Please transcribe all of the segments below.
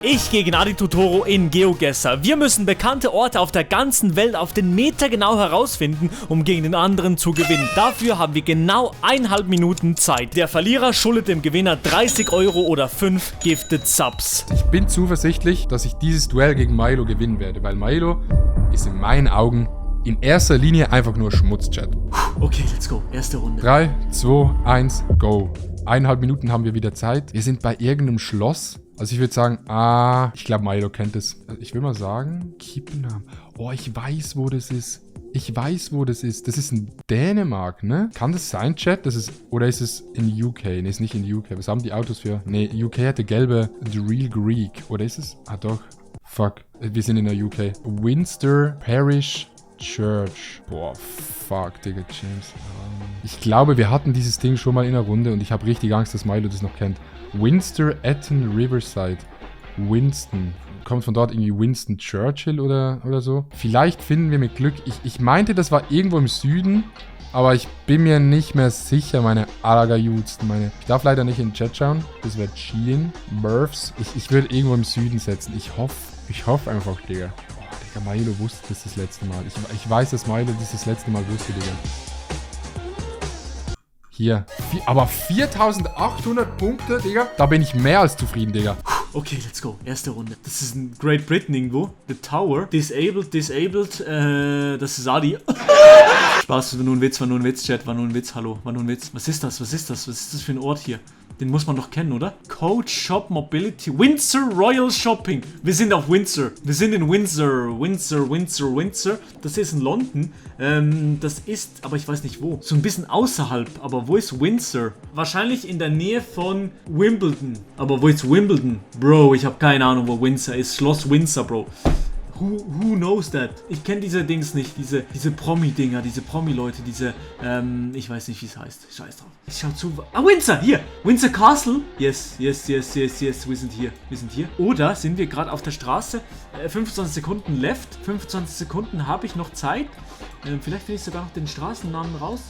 Ich gegen Adi Totoro in GeoGuessr. Wir müssen bekannte Orte auf der ganzen Welt auf den Meter genau herausfinden, um gegen den anderen zu gewinnen. Dafür haben wir genau 1,5 Minuten Zeit. Der Verlierer schuldet dem Gewinner 30 € oder 5 Gifted Subs. Ich bin zuversichtlich, dass ich dieses Duell gegen Milo gewinnen werde, weil Milo ist in meinen Augen in erster Linie einfach nur Schmutzchat. Okay, let's go. Erste Runde. 3, 2, 1, go. 1,5 Minuten haben wir wieder Zeit. Wir sind bei irgendeinem Schloss. Also ich würde sagen, ich glaube Milo kennt es. Ich will mal sagen, Kiepenham. Oh, ich weiß, wo das ist. Das ist in Dänemark, ne? Kann das sein, Chat? Oder ist es in UK? Ne, ist nicht in UK. Was haben die Autos für? Ne, UK hatte gelbe The Real Greek. Oder ist es? Ah, doch. Fuck. Wir sind in der UK. Windsor Parish Church. Boah, fuck, Digga, James. Ich glaube, wir hatten dieses Ding schon mal in einer Runde und ich habe richtig Angst, dass Milo das noch kennt. Windsor Eton Riverside. Winston. Kommt von dort irgendwie Winston Churchill oder so. Vielleicht finden wir mit Glück... Ich meinte, das war irgendwo im Süden, aber ich bin mir nicht mehr sicher, meine Allergejudsten. Ich darf leider nicht in den Chat schauen. Das wäre cheating. Murphs. Ich würde irgendwo im Süden setzen. Ich hoffe einfach, Digga. Digga, Milo wusste das letzte Mal. Ich weiß, dass Milo das letzte Mal wusste, Digga. Hier. Aber 4800 Punkte, Digga. Da bin ich mehr als zufrieden, Digga. Okay, let's go. Erste Runde. Das ist in Great Britain irgendwo. The Tower. Disabled. Das ist Adi. Spaß, war nur ein Witz, Chat. War nur ein Witz, hallo. War nur ein Witz. Was ist das? Was ist das für ein Ort hier? Den muss man doch kennen, oder? Coach Shop Mobility. Windsor Royal Shopping. Wir sind auf Windsor. Wir sind in Windsor. Windsor. Das ist in London. Das ist, aber ich weiß nicht wo. So ein bisschen außerhalb. Aber wo ist Windsor? Wahrscheinlich in der Nähe von Wimbledon. Aber wo ist Wimbledon? Bro, ich habe keine Ahnung, wo Windsor ist. Schloss Windsor, Bro. Who knows that? Ich kenne diese Dings nicht, diese Promi-Dinger, diese Promi-Leute, ich weiß nicht, wie es heißt. Scheiß drauf. Ich schau zu. Windsor, hier! Windsor Castle. Yes, wir sind hier. Oder sind wir gerade auf der Straße? 25 Sekunden left. 25 Sekunden habe ich noch Zeit. Vielleicht finde ich sogar noch den Straßennamen raus.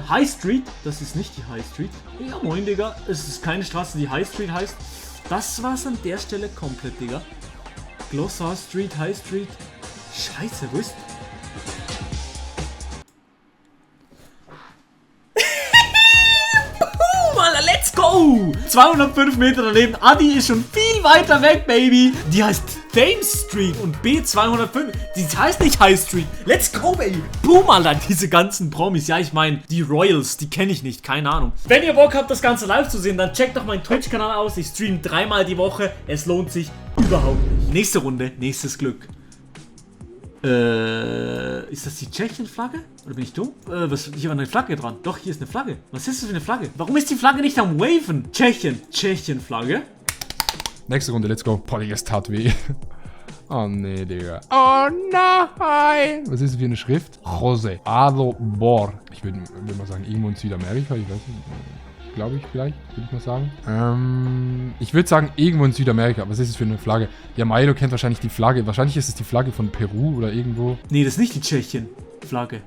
High Street. Das ist nicht die High Street. Ja, moin, Digga. Es ist keine Straße, die High Street heißt. Das war's an der Stelle komplett, Digga. Glossar Street, High Street. Scheiße, wo ist... Alter, let's go! 205 Meter daneben. Adi ist schon viel weiter weg, Baby. Die heißt Thames Street und B205. Die heißt nicht High Street. Let's go, Baby. Boom, Alter. Diese ganzen Promis. Ja, ich meine, die Royals, die kenne ich nicht. Keine Ahnung. Wenn ihr Bock habt, das Ganze live zu sehen, dann checkt doch meinen Twitch-Kanal aus. Ich streame 3-mal die Woche. Es lohnt sich überhaupt nicht. Nächste Runde, nächstes Glück. Ist das die Tschechien-Flagge? Oder bin ich dumm? Hier war eine Flagge dran. Doch, hier ist eine Flagge. Was ist das für eine Flagge? Warum ist die Flagge nicht am Waven? Tschechien-Flagge. Nächste Runde, let's go. Boah, Digga, es tat weh. Oh, nee, Digga. Oh, nein. Was ist das für eine Schrift? Jose Ado Bor. Ich würde mal sagen, irgendwo in Südamerika. Ich weiß nicht. Glaube ich vielleicht, würde ich mal sagen. Ich würde sagen, irgendwo in Südamerika. Was ist das für eine Flagge? Ja, Milo kennt wahrscheinlich die Flagge. Wahrscheinlich ist es die Flagge von Peru oder irgendwo. Nee, das ist nicht die Tschechien-Flagge.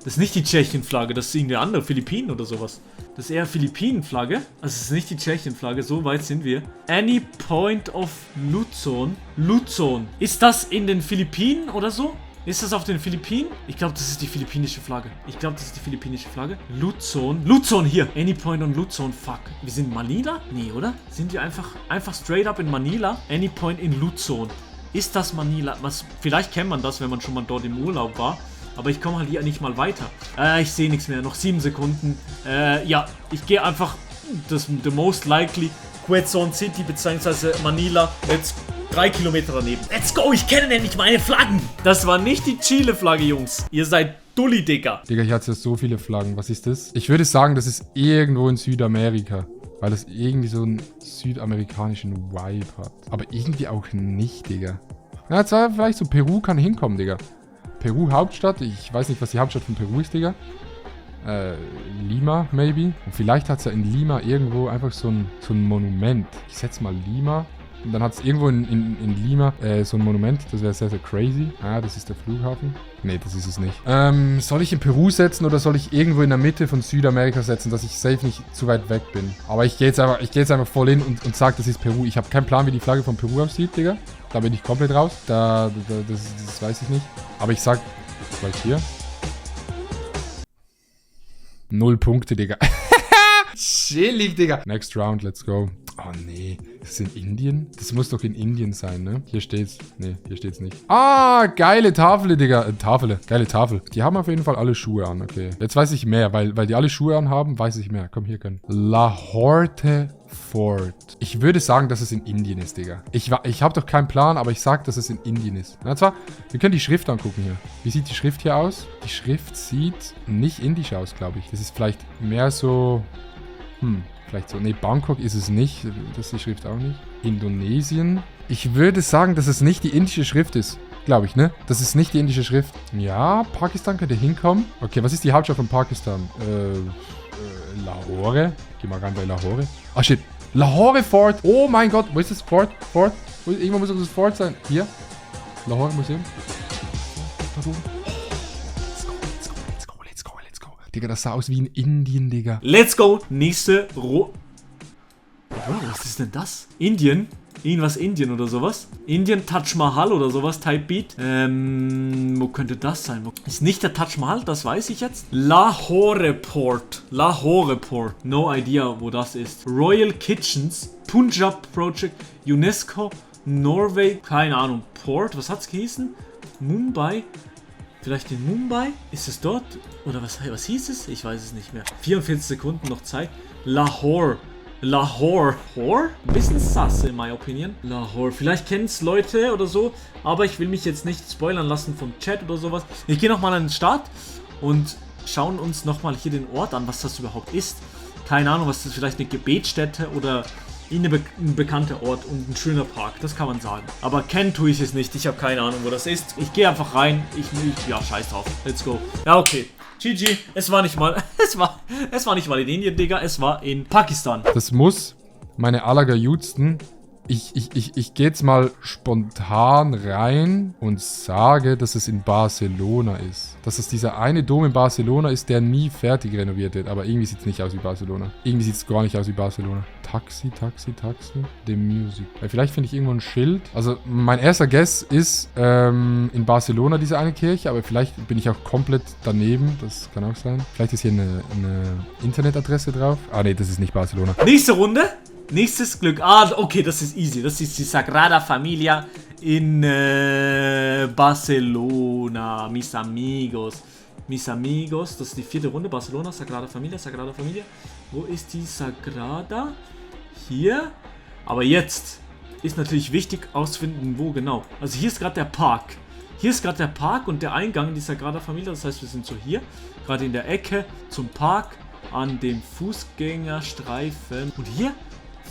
Das ist nicht die Tschechien-Flagge. Das ist irgendwie andere, Philippinen oder sowas. Das ist eher Philippinen-Flagge. Also es ist nicht die Tschechien-Flagge. So weit sind wir. Any Point of Luzon. Luzon. Ist das in den Philippinen oder so? Ist das auf den Philippinen? Ich glaube, das ist die philippinische Flagge. Luzon. Luzon hier. Any Point on Luzon. Fuck. Wir sind in Manila? Nee, oder? Sind wir einfach straight up in Manila? Any Point in Luzon. Ist das Manila? Vielleicht kennt man das, wenn man schon mal dort im Urlaub war. Aber ich komme halt hier nicht mal weiter. Ich sehe nichts mehr. Noch 7 Sekunden. Ja, ich gehe einfach the most likely Quezon City bzw. Manila. Jetzt 3 Kilometer daneben. Let's go, ich kenne nämlich meine Flaggen. Das war nicht die Chile-Flagge, Jungs. Ihr seid Dulli, Digga. Digga, hier hat es ja so viele Flaggen. Was ist das? Ich würde sagen, das ist irgendwo in Südamerika. Weil das irgendwie so einen südamerikanischen Vibe hat. Aber irgendwie auch nicht, Digga. Ja, zwar vielleicht so Peru kann hinkommen, Digga. Peru Hauptstadt. Ich weiß nicht, was die Hauptstadt von Peru ist, Digga. Lima, maybe. Und vielleicht hat es ja in Lima irgendwo einfach so ein Monument. Ich setze mal Lima. Und dann hat es irgendwo in Lima so ein Monument. Das wäre sehr, sehr crazy. Ah, das ist der Flughafen. Nee, das ist es nicht. Soll ich in Peru setzen oder soll ich irgendwo in der Mitte von Südamerika setzen, dass ich safe nicht zu weit weg bin? Aber ich gehe jetzt einfach voll hin und sage, das ist Peru. Ich habe keinen Plan, wie die Flagge von Peru aussieht, Digga. Da bin ich komplett raus. Das weiß ich nicht. Aber ich sag, vielleicht hier. 0 Punkte, Digga. Chillig, Digga. Next round, let's go. Oh, nee. Ist das in Indien? Das muss doch in Indien sein, ne? Hier steht's. Nee, hier steht's nicht. Ah, geile Tafel, Digga. Geile Tafel. Die haben auf jeden Fall alle Schuhe an, okay. Jetzt weiß ich mehr, weil die alle Schuhe anhaben, weiß ich mehr. Komm, hier können. Lahore Fort. Ich würde sagen, dass es in Indien ist, Digga. Ich habe doch keinen Plan, aber ich sag, dass es in Indien ist. Na zwar, wir können die Schrift angucken hier. Wie sieht die Schrift hier aus? Die Schrift sieht nicht indisch aus, glaube ich. Das ist vielleicht mehr so... Vielleicht so. Nee, Bangkok ist es nicht. Das ist die Schrift auch nicht. Indonesien. Ich würde sagen, dass es nicht die indische Schrift ist. Glaube ich, ne? Das ist nicht die indische Schrift. Ja, Pakistan könnte hinkommen. Okay, was ist die Hauptstadt von Pakistan? Lahore. Geh mal rein bei Lahore. Ah, shit. Lahore Fort. Oh mein Gott. Wo ist das Fort? Irgendwo muss doch das Fort sein. Hier. Lahore Museum. Da oben. Digga, das sah aus wie in Indien, Digga. Let's go. Nächste was ist denn das? Indien? Irgendwas Indien oder sowas? Indien Taj Mahal oder sowas, Type Beat. Wo könnte das sein? Ist nicht der Taj Mahal, das weiß ich jetzt. Lahore Port. No idea, wo das ist. Royal Kitchens. Punjab Project. UNESCO. Norway. Keine Ahnung. Port. Was hat's gehießen? Mumbai. Vielleicht in Mumbai? Ist es dort? Oder was hieß es? Ich weiß es nicht mehr. 44 Sekunden noch Zeit. Lahore. Ein bisschen sass, in my opinion. Lahore. Vielleicht kennen es Leute oder so. Aber ich will mich jetzt nicht spoilern lassen vom Chat oder sowas. Ich gehe nochmal an den Start und schauen uns nochmal hier den Ort an, was das überhaupt ist. Keine Ahnung, was das ist. Vielleicht eine Gebetsstätte oder ein bekannter Ort und ein schöner Park, das kann man sagen. Aber kennen tue ich es nicht, ich habe keine Ahnung, wo das ist. Ich gehe einfach rein, ja, scheiß drauf, let's go. Ja, okay, GG, es war nicht mal in Indien, Digga, es war in Pakistan. Das muss meine allergeilsten. Ich gehe jetzt mal spontan rein und sage, dass es in Barcelona ist. Dass es dieser eine Dom in Barcelona ist, der nie fertig renoviert wird. Aber irgendwie sieht es nicht aus wie Barcelona. Irgendwie sieht es gar nicht aus wie Barcelona. Taxi. The Music. Vielleicht finde ich irgendwo ein Schild. Also mein erster Guess ist in Barcelona diese eine Kirche. Aber vielleicht bin ich auch komplett daneben. Das kann auch sein. Vielleicht ist hier eine Internetadresse drauf. Ah ne, das ist nicht Barcelona. Nächste Runde. Nächstes Glück. Ah, okay, das ist easy. Das ist die Sagrada Familia in Barcelona. Mis amigos. Das ist die 4. Runde. Barcelona, Sagrada Familia. Wo ist die Sagrada? Hier. Aber jetzt ist natürlich wichtig auszufinden, wo genau. Also hier ist gerade der Park. Und der Eingang in die Sagrada Familia. Das heißt, wir sind so hier. Gerade in der Ecke zum Park. An dem Fußgängerstreifen. Und hier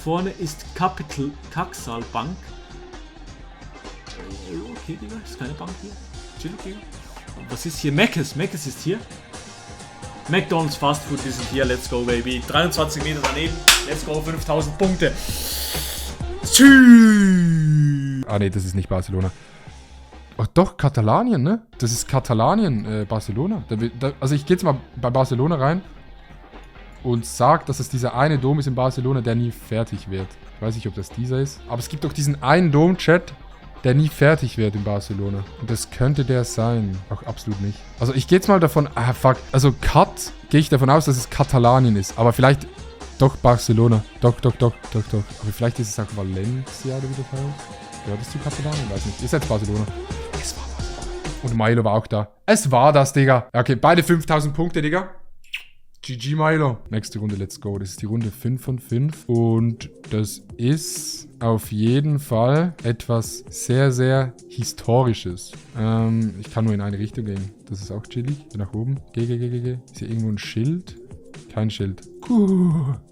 vorne ist Capital Caxal Bank. Okay, Digga, ist keine Bank hier. Chillig, Digga. Was ist hier? Mc's ist hier. McDonald's Fast Food, die sind hier. Let's go, baby. 23 Meter daneben. Let's go, 5000 Punkte. Ah, nee, das ist nicht Barcelona. Ach doch, Katalanien, ne? Das ist Katalanien, Barcelona. Also ich gehe jetzt mal bei Barcelona rein und sag, dass es dieser eine Dom ist in Barcelona, der nie fertig wird. Ich weiß nicht, ob das dieser ist. Aber es gibt doch diesen einen Dom-Chat, der nie fertig wird in Barcelona. Und das könnte der sein. Auch absolut nicht. Also ich gehe jetzt mal davon... Ah, fuck. Also gehe ich davon aus, dass es Katalanien ist. Aber vielleicht... Doch, Barcelona. Doch. Aber vielleicht ist es auch Valencia oder wie das heißt. Gehört es zu Katalanien? Weiß nicht. Ist jetzt Barcelona. Es war Barcelona. Und Milo war auch da. Es war das, Digga. Ja, okay, beide 5000 Punkte, Digga. GG, Milo. Nächste Runde, let's go. Das ist die Runde 5 von 5. Und das ist auf jeden Fall etwas sehr, sehr Historisches. Ich kann nur in eine Richtung gehen. Das ist auch chillig. Geh nach oben. Geh. Ist hier irgendwo ein Schild? Kein Schild.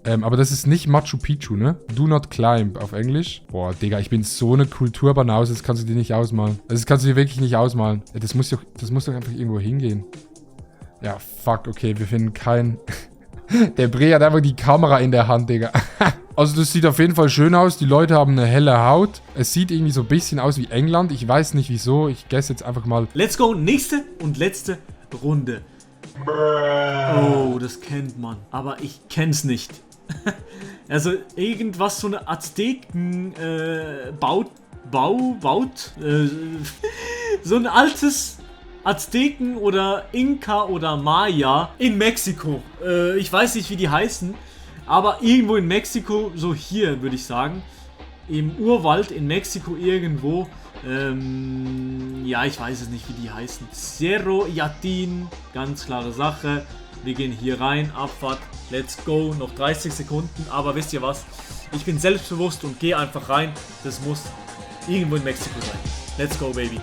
Aber das ist nicht Machu Picchu, ne? Do not climb auf Englisch. Boah, Digga, ich bin so eine Kulturbanause. Das kannst du dir nicht ausmalen. Das kannst du dir wirklich nicht ausmalen. Das muss doch einfach irgendwo hingehen. Ja, fuck, okay, wir finden keinen... Der Bre hat einfach die Kamera in der Hand, Digga. Also das sieht auf jeden Fall schön aus. Die Leute haben eine helle Haut. Es sieht irgendwie so ein bisschen aus wie England. Ich weiß nicht wieso. Ich guess jetzt einfach mal. Let's go, nächste und letzte Runde. Oh, das kennt man. Aber ich kenn's nicht. Also irgendwas, so eine Azteken baut. So ein altes Azteken oder Inka oder Maya in Mexiko. Ich weiß nicht, wie die heißen. Aber irgendwo in Mexiko, so hier würde ich sagen. Im Urwald in Mexiko irgendwo. Ja, ich weiß es nicht, wie die heißen. Cerro Yatin, ganz klare Sache. Wir gehen hier rein, Abfahrt, let's go. Noch 30 Sekunden, aber wisst ihr was? Ich bin selbstbewusst und gehe einfach rein. Das muss irgendwo in Mexiko sein. Let's go, baby.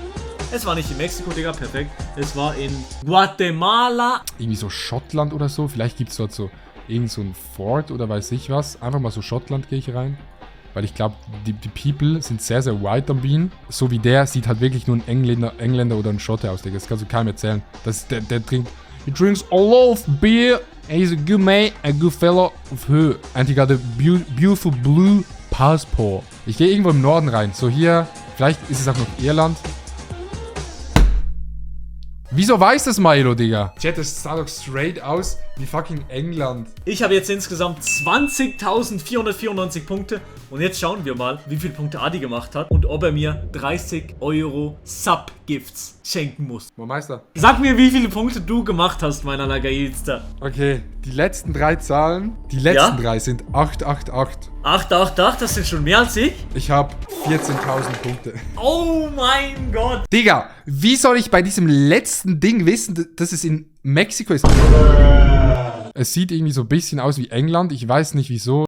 Es war nicht in Mexiko, Digga, perfekt. Es war in Guatemala. Irgendwie so Schottland oder so. Vielleicht gibt es dort so irgend so ein Fort oder weiß ich was. Einfach mal so Schottland gehe ich rein. Weil ich glaube, die People sind sehr, sehr white am Bean. So wie der sieht halt wirklich nur ein Engländer oder ein Schotte aus, Digga. Das kannst du keinem erzählen. Der trinkt... He drinks a lot of beer. And he's a good mate, a good fellow of her. And he got a beautiful blue passport. Ich gehe irgendwo im Norden rein. So hier, vielleicht ist es auch noch Irland. Wieso weiß das Milo, Digga? Chat, das sah doch straight aus wie fucking England. Ich habe jetzt insgesamt 20.494 Punkte. Und jetzt schauen wir mal, wie viele Punkte Adi gemacht hat und ob er mir 30 Euro Sub-Gifts schenken muss. Moin Meister. Sag mir, wie viele Punkte du gemacht hast, meiner Lagailster. Okay, die letzten drei Zahlen, drei sind 888. 888, das sind schon mehr als ich. Ich habe 14.000 Punkte. Oh mein Gott. Digga, wie soll ich bei diesem letzten Ding wissen, dass es in Mexiko ist? Es sieht irgendwie so ein bisschen aus wie England. Ich weiß nicht wieso.